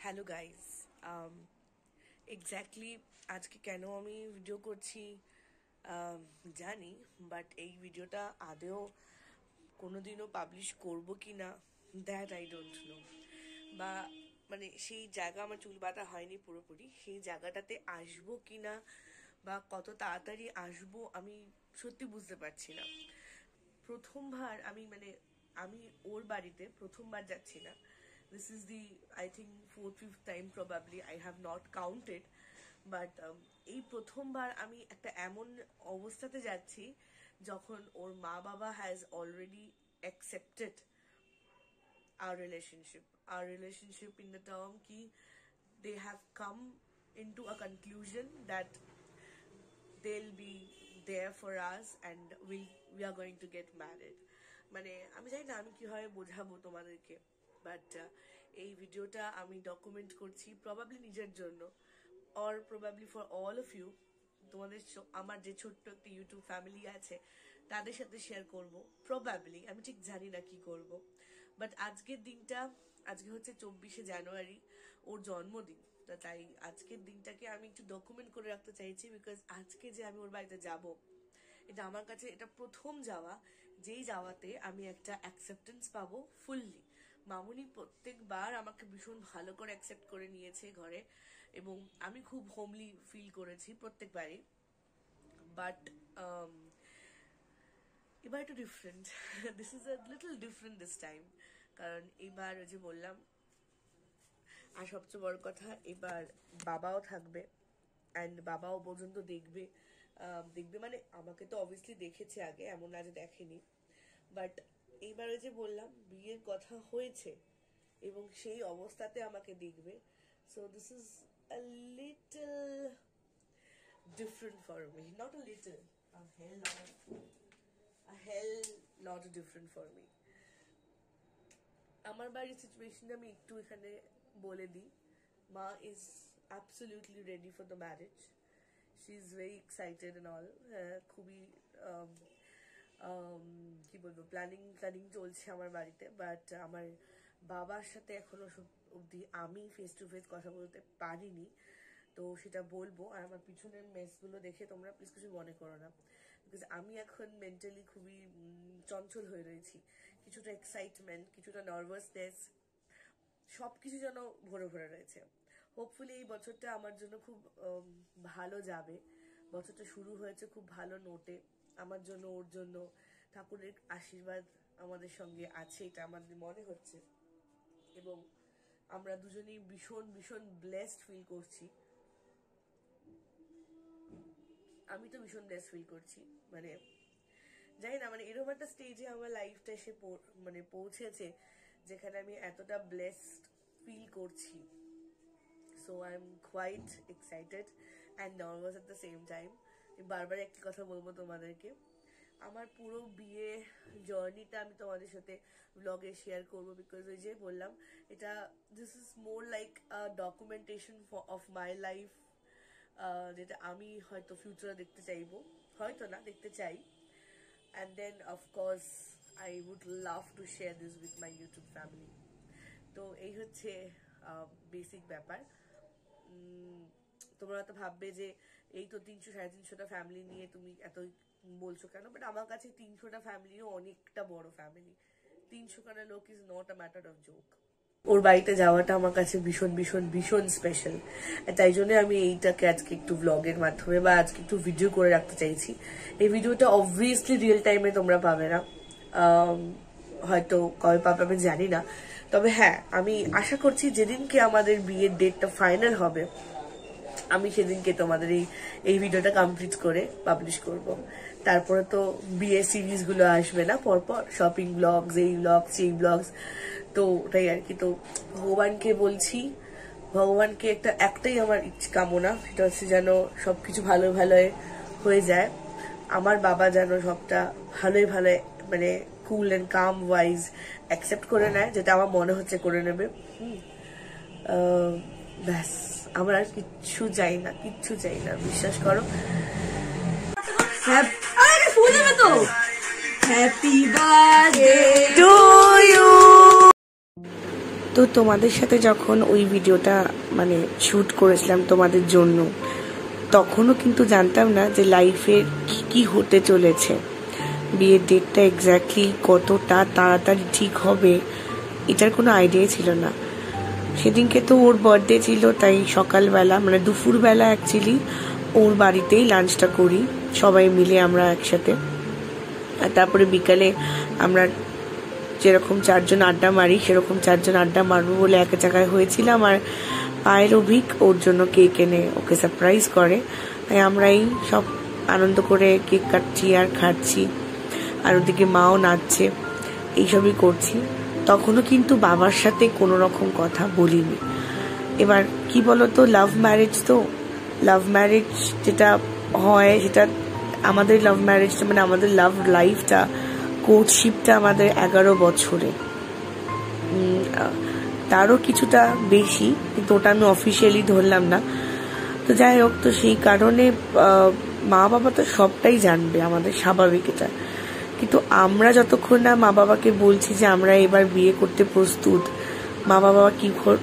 Hello guys, exactly আজকে কেন আমি ভিডিও করছি জানি, বাট এই ভিডিওটা আদেও কোনোদিনও পাবলিশ করব কি না দ্যাট আই ডোন্ট নো। বা মানে সেই জায়গা আমার চুল বাঁধা হয়নি পুরোপুরি, সেই জায়গাটাতে আসবো কি না বা কত তাড়াতাড়ি আসবো আমি সত্যি বুঝতে পারছি না। প্রথমবার আমি ওর বাড়িতে প্রথমবার যাচ্ছি না। This is the, I think, 4th-5th time probably. I have not counted. But এই প্রথমবার আমি একটা এমন অবস্থাতে যাচ্ছি যখন ওর মা বাবা has already accepted our relationship in the term ki they have come into a conclusion that they'll be there for us and we are going to get married. মানে আমি জানি না আমি কিভাবে বোঝাবো তোমাদেরকে, বাট এই ভিডিওটা আমি ডকুমেন্ট করছি প্রবাবলি নিজের জন্য, or probably for all of you. তোমাদের আমার যে ছোট্ট একটা ইউটিউব ফ্যামিলি আছে তাদের সাথে শেয়ার করব প্রবাবলি, আমি ঠিক জানি না কি করব। বাট আজকের দিনটা, আজকে হচ্ছে 24শে জানুয়ারি, ওর জন্মদিন। তো তাই আজকের দিনটাকে আমি একটু ডকুমেন্ট করে রাখতে চাইছি, বিকজ আজকে যে আমি ওর বাড়িতে যাব, এটা আমার কাছে এটা প্রথম যাওয়া, যেই যাওয়াতে আমি একটা অ্যাকসেপ্টেন্স পাবো ফুললি। মামুনি প্রত্যেকবার আমাকে ভীষণ ভালো করে অ্যাকসেপ্ট করে নিয়েছে ঘরে, এবং আমি খুব হোমলি ফিল করেছি প্রত্যেকবারই। বাট এবার একটু different, this is a little different this time. কারণ এবার যে বললাম, আর সবচেয়ে বড় কথা, এবার বাবাও থাকবে অ্যান্ড বাবাও পর্যন্ত দেখবে মানে আমাকে তো অবভিয়াসলি দেখেছে আগে, এমন না যে দেখেনি। বাট এইবারে যে বললাম বিয়ের কথা হয়েছে এবং সেই অবস্থাতে আমাকে দেখবে, so this is a little different for me, not a little, a hell lot different for me. আমার বাড়ির সিচুয়েশনটা আমি একটু এখানে বলে দিই। মা is absolutely ready for the marriage. She is very excited and all. খুবই কি বলবো, প্ল্যানিং চলছে আমার বাড়িতে। বাট আমার বাবার সাথে এখনো অবধি আমি ফেস টু ফেস কথা বলতে পারিনি, তো সেটা বলবো। আর আমার পিছনের মেসগুলো দেখে তোমরা প্লিজ কিছু মনে করো না, বিকজ আমি এখন মেন্টালি খুবই চঞ্চল হয়ে রয়েছি। কিছুটা এক্সাইটমেন্ট, কিছুটা নার্ভাসনেস, সব কিছু যেন ভরে ভরে রয়েছে। হোপফুলি এই বছরটা আমার জন্য খুব ভালো যাবে। বছরটা শুরু হয়েছে খুব ভালো নোটে, আমার জন্য, ওর জন্য ঠাকুরের আশীর্বাদ আমাদের সঙ্গে আছে, এটা আমাদের মনে হচ্ছে। এবং আমরা দুজনেই ভীষণ ভীষণ ব্লেসড ফিল করছি। আমি তো ভীষণ ব্লেসড ফিল করছি, মানে জানি না, মানে এরকম একটা স্টেজে আমার লাইফটা এসে পৌঁছেছে যেখানে আমি এতটা ব্লেসড ফিল করছি। So I am quite excited and nervous at the same time. বারবার একটি কথা বলবো তোমাদেরকে, আমার পুরো বিয়ে জার্নিটা আমি তোমাদের সাথে ব্লগে শেয়ার করবো, বিকজ ওই যে বললাম, এটা this is more like a documentation of my life, যেটা আমি হয়তো ফিউচারে দেখতে চাইবো, হয়তো না, দেখতে চাই। And then of course I would love to share this with my YouTube family. তো এই হচ্ছে বেসিক ব্যাপার। তোমরা তো ভাববে যে এই তো 300-350টা ফ্যামিলি নিয়ে তুমি এত বলছো কেন, বাট আমার কাছে 300টা ফ্যামিলিও অনেকটা বড় ফ্যামিলি। 300খানা লোক is not a matter of joke. ওর বাড়িতে যাওয়াটা আমার কাছে ভীষণ ভীষণ ভীষণ স্পেশাল, তাই জন্য আমি এইটাকে আজকে একটু ব্লগের মাধ্যমে বা আজকে একটু ভিডিও করে রাখতে চাইছি। এই ভিডিওটা অবভিয়াসলি রিয়েল টাইমে তোমরা পাবে না, হয়তো কবে পাবে আমি জানি না। তবে হ্যাঁ, আমি আশা করছি যেদিনকে আমাদের বিয়ের ডেটটা ফাইনাল হবে, আমি সেদিনকে তোমাদের এই ভিডিওটা কমপ্লিট করে পাবলিশ করব। তারপরে তো বিয়ে সিরিজগুলো আসবে না পরপর, শপিং ব্লগস, এই ব্লগস, সেই ব্লগস, তো ওটাই আর কি। তো ভগবানকে বলছি, ভগবানকে একটাই আমার কামনা, সেটা হচ্ছে যেন সবকিছু ভালো ভালো হয়ে যায়। আমার বাবা যেন সবটা ভালোই ভালো, মানে cool and calm wise accept করে নেয়, যেটা আমার মনে হচ্ছে করে নেবে। ব্যাস, আমার আর কিচ্ছু চাই না, কিচ্ছু চাই না, বিশ্বাস করো। Happy birthday to you. তো তোমাদের সাথে যখন ওই ভিডিওটা মানে শ্যুট করেছিলাম তোমাদের জন্য, তখনও কিন্তু জানতাম না যে লাইফে কি কি হতে চলেছে, বিয়ের ডেটটা এক্স্যাক্টলি কতটা তাড়াতাড়ি ঠিক হবে এটার কোনো আইডিয়া ছিল না। সেদিনকে তো ওর বার্থডে ছিল, তাই সকালবেলা মানে দুপুরবেলা অ্যাকচুয়ালি ওর বাড়িতেই লাঞ্চটা করি সবাই মিলে আমরা একসাথে। আর তারপরে বিকালে আমরা যেরকম 4 জন আড্ডা মারি সেরকম 4 জন আড্ডা মারবো বলে এক জায়গায় হয়েছিলাম। আর পায়ের অভিক ওর জন্য কেক এনে ওকে সারপ্রাইজ করে, তাই আমরাই সব আনন্দ করে কেক কাটছি আর খাচ্ছি, আর ওদিকে মাও নাচছে, এইসবই করছি। তখনও কিন্তু বাবার সাথে কোনো রকম কথা বলিনি। এবার কি বলতো, লাভ ম্যারেজ তো, লাভ ম্যারেজ যেটা হয় সেটা আমাদের লাভ ম্যারেজটা মানে আমাদের লাভ লাইফটা, কোর্টশিপটা আমাদের 11 বছরে, তারও কিছুটা বেশি, কিন্তু ওটা আমি অফিসিয়ালি ধরলাম না। তো যাই হোক, তো সেই কারণে মা বাবা তো সবটাই জানবে, আমাদের স্বাভাবিক এটা। কিন্তু আমরা যতক্ষণ না মা বাবাকে বলছি যে আমরা এবার বিয়ে করতে প্রস্তুত, মা বাবা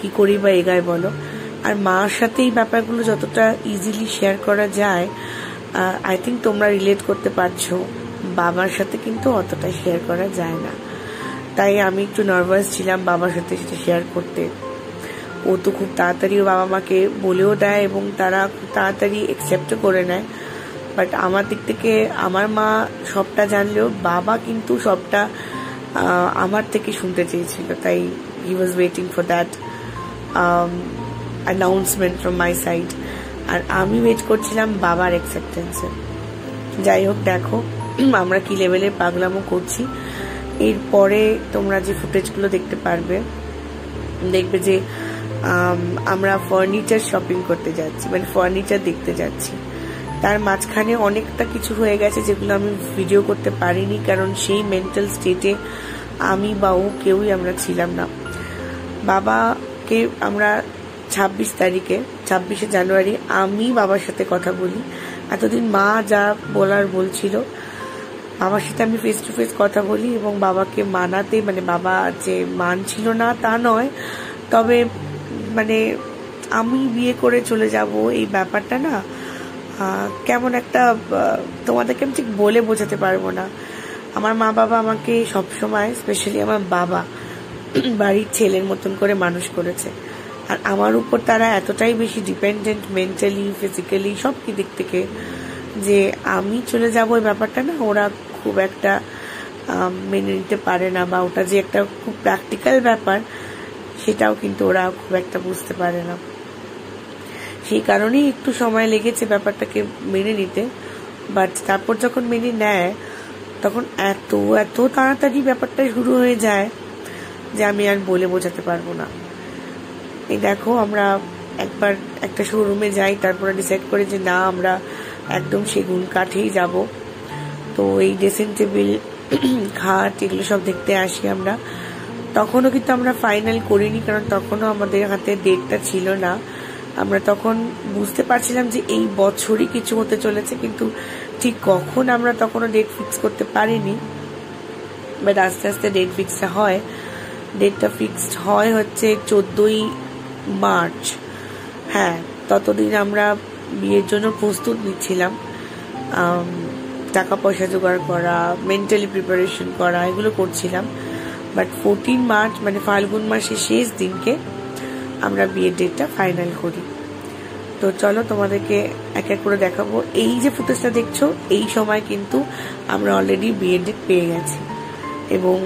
কি করি বা এগায় বলো। আর মার সাথে এই ব্যাপারগুলো যতটা ইজিলি শেয়ার করা যায়, আই থিঙ্ক তোমরা রিলেট করতে পারছো, বাবার সাথে কিন্তু অতটা শেয়ার করা যায় না। তাই আমি একটু নার্ভাস ছিলাম বাবার সাথে সেটা শেয়ার করতে। ও তো খুব তাড়াতাড়ি বাবা মাকে বলেও দেয় এবং তারা খুব তাড়াতাড়ি অ্যাকসেপ্টও করে নেয়। বাট আমার দিক থেকে আমার মা সবটা জানলেও বাবা কিন্তু সবটা আমার থেকে শুনতে চেয়েছিল, তাই he was waiting for that announcement from my side. আর আমি ওয়েট করছিলাম বাবার অ্যাকসেপ্টেন্সে। যাই হোক, দেখো আমরা কি লেভেলের পাগলামো করছি। এরপরে তোমরা যে ফুটেজগুলো দেখতে পারবে, দেখবে যে আমরা ফার্নিচার শপিং করতে যাচ্ছি, মানে ফার্নিচার দেখতে যাচ্ছি। তার মাঝখানে অনেকটা কিছু হয়ে গেছে যেগুলো আমি ভিডিও করতে পারিনি, কারণ সেই মেন্টাল স্টেটে আমি বা ও কেউই আমরা ছিলাম না। বাবাকে আমরা 26শে জানুয়ারি আমি বাবার সাথে কথা বলি। এতদিন মা যা বলার বলছিল, বাবার সাথে আমি ফেস টু ফেস কথা বলি এবং বাবাকে মানাতে, মানে বাবা যে মানছিল না তা নয়, তবে মানে আমি বিয়ে করে চলে যাব এই ব্যাপারটা না কেমন একটা, তোমাদেরকে আমি ঠিক বলে বোঝাতে পারবো না। আমার মা বাবা আমাকে সবসময়, স্পেশালি আমার বাবা, বাড়ির ছেলের মতন করে মানুষ করেছে। আর আমার উপর তারা এতটাই বেশি ডিপেন্ডেন্ট, মেন্টালি, ফিজিক্যালি, সব কি দিক থেকে, যে আমি চলে যাবো এই ব্যাপারটা না ওরা খুব একটা মেনে নিতে পারে না, বা ওটা যে একটা খুব প্র্যাকটিক্যাল ব্যাপার সেটাও কিন্তু ওরা খুব একটা বুঝতে পারে না। সেই কারণেই একটু সময় লেগেছে ব্যাপারটাকে মেনে নিতে। বাট তারপর যখন মেনে নেয় তখন এত এত তাড়াতাড়ি ব্যাপারটা শুরু হয়ে যায় যে আমি আর বলে বোঝাতে পারবো না। এই দেখো, আমরা একবার একটা শোরুমে যাই, তারপরে ডিসাইড করে যে না, আমরা একদম সেগুন কাঠেই যাব। তো এই ড্রেসিং টেবিল, খাট, এগুলো সব দেখতে আসি আমরা। তখনও কিন্তু আমরা ফাইনাল করিনি, কারণ তখনও আমাদের হাতে ডেটটা ছিল না। আমরা তখন বুঝতে পারছিলাম যে এই বছরই কিছু হতে চলেছে, কিন্তু ঠিক কখন আমরা তখনও ডেট ফিক্স করতে পারিনি। বাট আস্তে আস্তে ডেট ফিক্সটা হয়। ডেটটা ফিক্সড হয় হচ্ছে 14ই মার্চ। হ্যাঁ, ততদিন আমরা বিয়ের জন্য প্রস্তুত নিচ্ছিলাম, টাকা পয়সা জোগাড় করা, মেন্টালি প্রিপারেশন করা, এগুলো করছিলাম। বাট 14 মার্চ মানে ফাল্গুন মাসের শেষ দিনকে আমরা বিয়ের ডেটটা ফাইনাল করি। তো চলো তোমাদেরকে এক এক করে দেখাবো। এই যে ফুটেজটা দেখছো, এই সময় কিন্তু আমরা অলরেডি বিয়ের ডেট পেয়ে গেছি এবং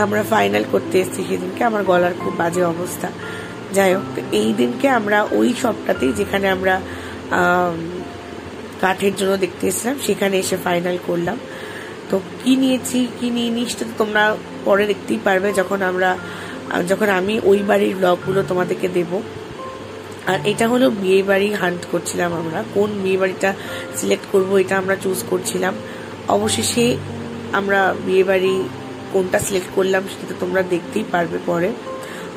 আমরা ফাইনাল করতে এসেছি সেদিনকে। আমার গলার খুব বাজে অবস্থা। যাই হোক, এই দিনকে আমরা ওই সবটাতেই, যেখানে আমরা কাঠের জন্য দেখতে এসেছিলাম, সেখানে এসে ফাইনাল করলাম। তো কি নিয়েছি কি নিইনি সেটা তো তোমরা পরে দেখতেই পারবে, যখন আমি ওই বাড়ির ব্লগগুলো তোমাদেরকে দেব। আর এটা হলো বিয়ে বাড়ি হান্ট করছিলাম আমরা, কোন বিয়ে বাড়িটা সিলেক্ট করবো এটা আমরা চুজ করছিলাম। অবশেষে আমরা বিয়ে বাড়ি কোনটা সিলেক্ট করলাম সেটা তোমরা দেখতেই পারবে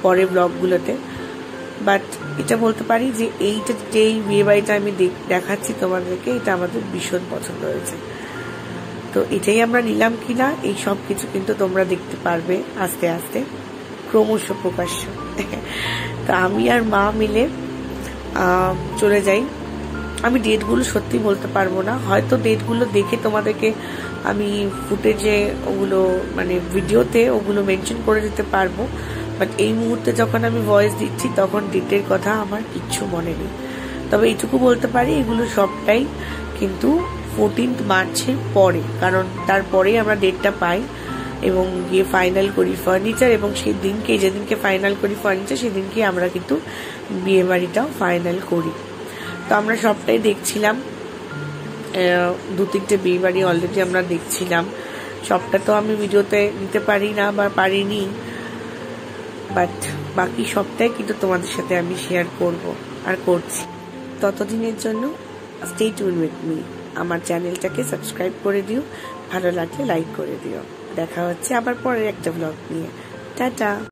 পরে ব্লগগুলোতে। বাট এটা বলতে পারি যে এইটা, যেই বিয়ে বাড়িটা আমি দেখাচ্ছি তোমাদেরকে, এটা আমাদের ভীষণ পছন্দ হয়েছে। তো এটাই আমরা নিলাম কিনা এই সব কিছু কিন্তু তোমরা দেখতে পারবে আস্তে আস্তে। ক্রমশ প্রকাশ্য। তো আমি আর মা মিলে চলে যাই। আমি ডেটগুলো সত্যি বলতে পারবো না, হয়তো ডেটগুলো দেখে তোমাদেরকে আমি ফুটেজে ওগুলো মানে ভিডিওতে ওগুলো মেনশন করে দিতে পারবো, বাট এই মুহূর্তে যখন আমি ভয়েস দিচ্ছি তখন ডেটের কথা আমার কিচ্ছু মনে নেই। তবে এইটুকু বলতে পারি এগুলো সবটাই কিন্তু 14 মার্চের পরে, কারণ তারপরেই আমরা ডেটটা পাই এবং গিয়ে ফাইনাল করি ফার্নিচার, এবং সেদিনকে যেদিনকে ফাইনাল করি ফার্নিচার সেদিনকে আমরা কিন্তু বিয়ে বাড়িটাও ফাইনাল করি। তো আমরা সবটাই দেখছিলাম, 2-3টে বিয়ে বাড়ি অলরেডি আমরা দেখছিলাম। সবটা তো আমি ভিডিওতে নিতে পারি না বা পারিনি, বাট বাকি সবটাই কিন্তু তোমাদের সাথে আমি শেয়ার করব আর করছি। ততদিনের জন্য স্টে টিউন উইথ মি। আমার চ্যানেলটাকে সাবস্ক্রাইব করে দিও, ভালো লাগলে লাইক করে দিও। দেখা হচ্ছে আবার পরের একটা ব্লগ নিয়ে। টাটা।